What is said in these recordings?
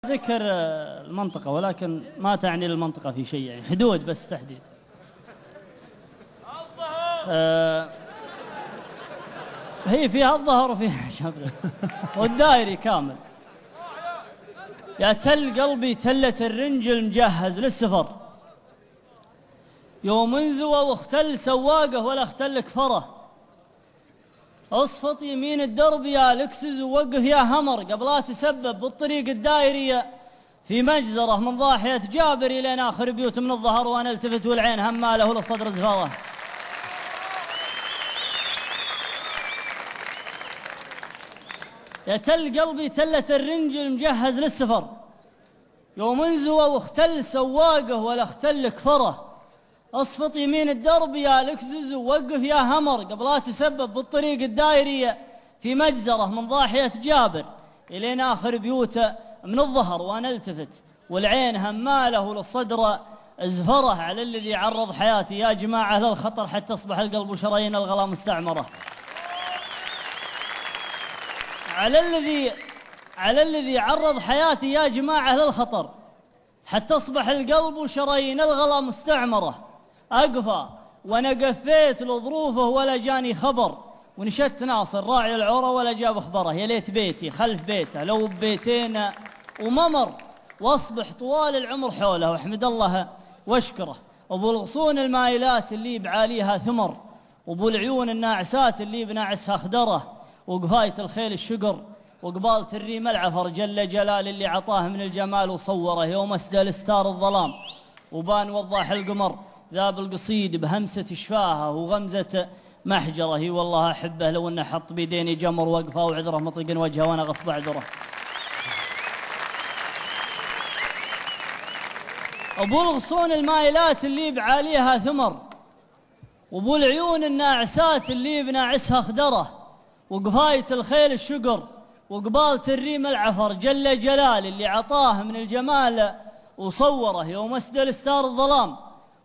ذكر المنطقة ولكن ما تعني المنطقة في شيء، يعني حدود بس تحديد. هي فيها الظهر وفيها شبر والدائري كامل. يا تل قلبي تلة الرنجل مجهز للسفر، يوم انزوى واختل سواقه ولا اختلك فره. اصفط يمين الدرب يا لكسز ووقف يا همر قبل لا تسبب بالطريق الدائرية في مجزرة من ضاحية جابر إلين آخر بيوت من الظهر، وأنا التفت والعين هماله للصدر زفارة. يا تل قلبي تلة الرنجل مجهز للسفر، يوم انزوى واختل سواقه ولا اختلك فره. اصفط يمين الدرب يا لكزز ووقف يا همر قبل لا تسبب بالطريق الدائرية في مجزرة من ضاحية جابر إلين آخر بيوته من الظهر، وأنا التفت والعين هماله للصدر زفره. على الذي عرض حياتي يا جماعة للخطر حتى أصبح القلب وشرايين الغلا مستعمرة. على الذي عرض حياتي يا جماعة للخطر حتى أصبح القلب وشرايين الغلا مستعمرة. أقفى وأنا قفيت لظروفه ولا جاني خبر، ونشدت ناصر راعي العورة ولا جاب أخبره. يا ليت بيتي خلف بيته لو ببيتين وممر، واصبح طوال العمر حوله واحمد الله واشكره. أبو الغصون المايلات اللي بعاليها ثمر، وأبو العيون الناعسات اللي بناعسها خدره، وقفاية الخيل الشقر وقبالة الريم العفر جل جلال اللي عطاه من الجمال وصوره. يوم اسدل ستار الظلام وبان وضاح القمر، ذاب القصيد بهمسة شفاهه وغمزة محجره. هي والله أحبه لو أنه حط بيديني جمر وقفه وعذره مطلق وجهه وأنا غصب أعذره. أبو الغصون المايلات اللي بعاليها ثمر، وأبو العيون الناعسات اللي بناعسها خدره، وقفاية الخيل الشقر وقبالة الريم العفر جل جلال اللي عطاه من الجمال وصوره. يوم اسدل ستار الظلام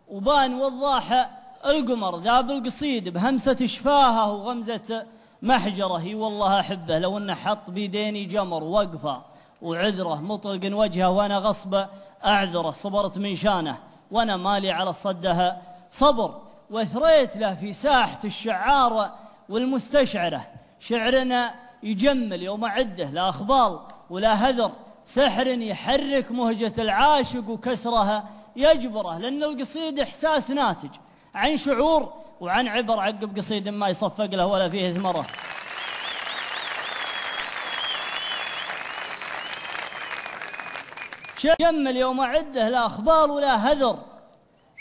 وبان وضاح القمر، ذاب القصيد بهمسة شفاهه وغمزة محجره. هي والله أحبه لو أنه حط بيديني جمر وقفه وعذره مطلق وجهه وأنا غصب أعذره. صبرت من شانه وأنا مالي على صدها صبر، وثريت له في ساحة الشعار والمستشعرة. شعرنا يجمل يوم أعده لا أخبال ولا هذر، سحر يحرك مهجة العاشق وكسرها يجبره. لأن القصيد إحساس ناتج عن شعور وعن عبر، عقب قصيد ما يصفق له ولا فيه ثمره. جمل يوم أعده لا أخبار ولا هذر،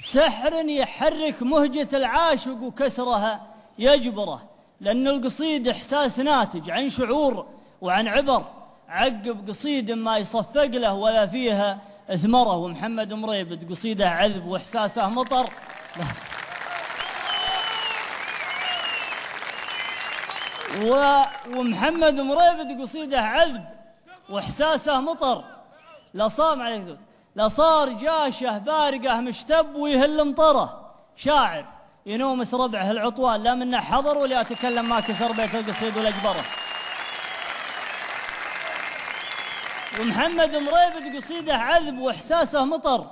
سحر يحرك مهجة العاشق وكسرها يجبره. لأن القصيد إحساس ناتج عن شعور وعن عبر، عقب قصيد ما يصفق له ولا فيها ثمره. ومحمد مريبد قصيده عذب وإحساسه مطر. ومحمد مريبد قصيده عذب وإحساسه مطر. لصام عليه زود لصار جاشه بارقه مشتب ويهل مطره، شاعر ينومس ربعه العطوان لا منه حضر ولا يتكلم ما كسر بيت القصيد ولا جبره. ومحمد مريبد قصيده عذب وإحساسه مطر.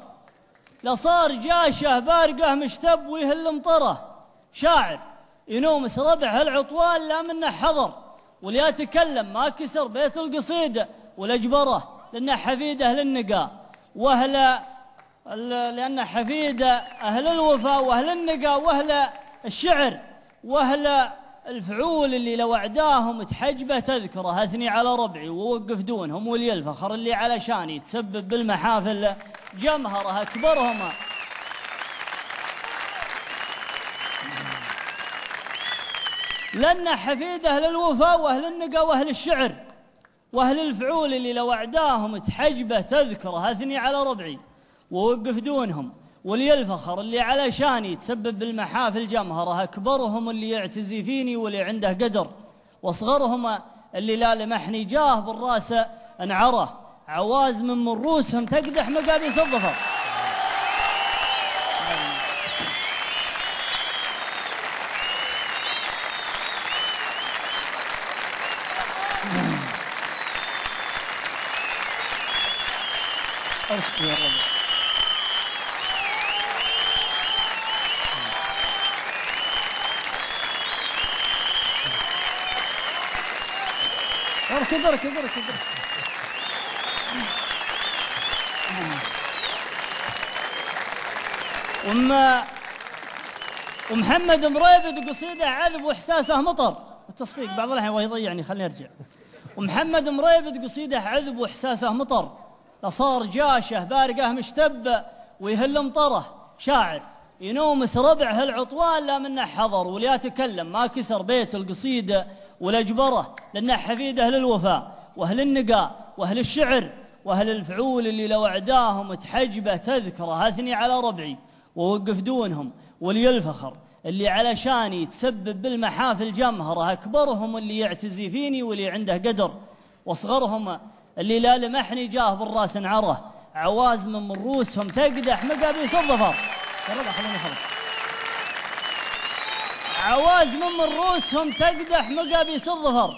لصار جاشه بارقه مشتب ويهل مطره، شاعر ينومس ربعه العطوان لا منه حضر ولا يتكلم ما كسر بيت القصيد ولا جبره. لأنه حفيد أهل النقا لأنه حفيد أهل الوفاء وأهل النقا وأهل الشعر وأهل الفعول اللي لو أعداهم تحجبه تذكره. أثني على ربعي ووقف دونهم ولي الفخر اللي على شاني تسبب بالمحافل جمهره أكبرهم. لأن حفيد أهل الوفاء وأهل النقا وأهل الشعر وأهل الفعول اللي لو أعداهم تحجبه تذكره. أثني على ربعي ووقف دونهم ولي الفخر اللي على شاني تسبب بالمحافل جمهره. أكبرهم اللي يعتزي فيني واللي عنده قدر، واصغرهم اللي لا لمحني جاه بالراس انعره. عواز من رؤوسهم تقدح مقابيس الظفر. ارشد يا ربع. اركض اركض اركض. ومحمد مريبد قصيده عذب واحساسه مطر. التصفيق بعض الاحيان وهو يضيعني، خليني ارجع. ومحمد مريبد قصيده عذب واحساسه مطر، لصار جاشه بارقه مشتبه ويهل مطره. شاعر ينومس ربعه العطوان لا منه حضر، ولا يتكلم ما كسر بيت القصيده ولا جبره، لانه حفيده للوفاء واهل النقاء واهل الشعر واهل الفعول اللي لو اعداهم تحجبه تذكره. اثني على ربعي ووقف دونهم ولي الفخر، اللي علشاني تسبب بالمحافل جمهره. اكبرهم اللي يعتزي فيني واللي عنده قدر، واصغرهم اللي لا لمحني جاه بالراس انعره. عوازم من روسهم تقدح مقابيس الظفر. خليني خلص. عوازم من روسهم تقدح مقابيس الظفر،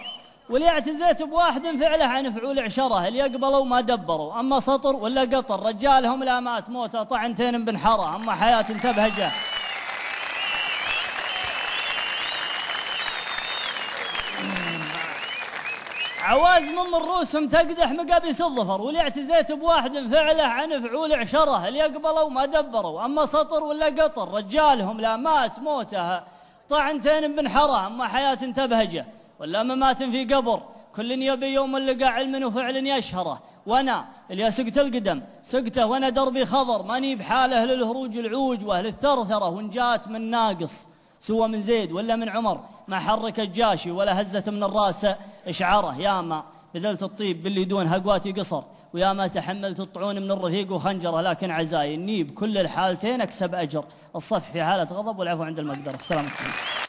واللي اعتزيت بواحد فعله عن فعول عشره. اللي يقبلوا ما دبروا، اما سطر ولا قطر. رجالهم لا مات موته طعنتين بنحره، اما حياه تبهجه. عوازم من روسهم تقدح مقابيس الظفر، واللي اعتزيت بواحد فعله عن فعول عشره. اللي يقبلوا ما دبروا، اما سطر ولا قطر. رجالهم لا مات موته طعنتين بنحره، اما حياه تبهجه ولا ممات في قبر. كل يبي يوم اللقاء علم وفعل يشهره، وانا اللي سقت القدم سقته وانا دربي خضر. ماني بحاله للهروج العوج واهل الثرثره، وان جات من ناقص سوى من زيد ولا من عمر. ما حرك الجاشي ولا هزت من الراس اشعاره. ياما بذلت الطيب باللي دون هقواتي قصر، ويا ما تحملت الطعون من الرفيق وخنجره. لكن عزاي النيب كل الحالتين اكسب اجر. الصفح في حاله غضب والعفو عند المقدره. السلام عليكم.